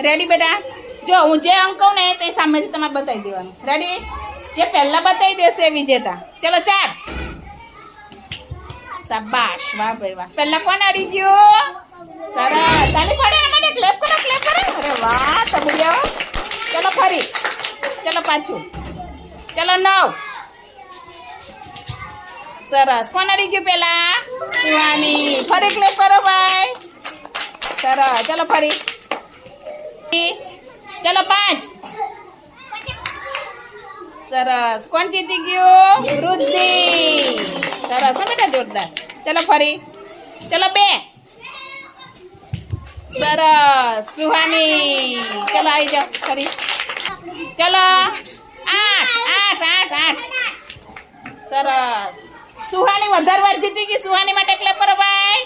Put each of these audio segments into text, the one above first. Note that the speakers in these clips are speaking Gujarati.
રેડી બેટા? જો હું જે અંક કહું ને તે સામેથી તમારે બતાવી દેવાનું. રેડી? જે પહેલા બતાવી દેશે એ વિજેતા. ચલો 4. શાબાશ, વાહ ભાઈ વાહ. પહેલા કોણ અડી ગયો? સરસ, તાલી પાડો એના માટે. ક્લેપ કરો, ક્લેપ કરો. અરે વાહ, તબડિયાઓ. ચલો ફરી, ચલો પાછું. ચલો 9. સરસ, કોણ અડી ગયું પેલા? શિવાની. ફરી ક્લેપ કરો ભાઈ. સરસ, ચલો ફરી. ચલો 5. સરસ, કોણ જીતી ગયું? વૃદ્ધિ. સરસ હો બેટા, જોરદાર. ચલો ફરી. ચલો 2. સરસ, સુહાની. ચલો આવી જાઓ ફરી. ચલો 8. સરસ, સુહાની વધારે વાર જીતી ગઈ. સુહાની માટે ક્લેપ કરો ભાઈ.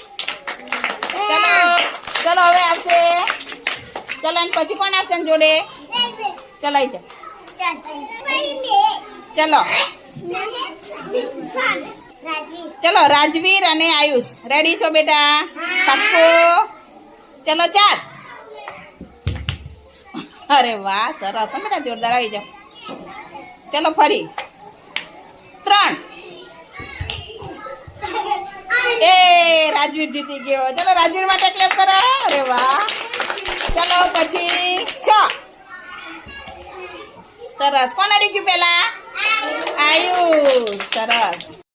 ચલો ચલો હવે આવશે. ચલો અને પછી કોણ આવશે ને જોડે? ચલો આવી જાઓ. ચલો ચલો રાજવીર અને આયુષ. રેડી છો બેટા? પાક્કો? ચલો 4. અરે વાહ, સરસ બેટા, જોરદાર. આવી જાઓ. ચલો ફરી. 3. એ રાજવીર જીતી ગયો. ચલો રાજવીર માટે ક્લેપ કરો. અરે વાહ. ચલો પછી 6. સરસ, કોણ અડી ગયું પેલા? આયુષ. સરસ.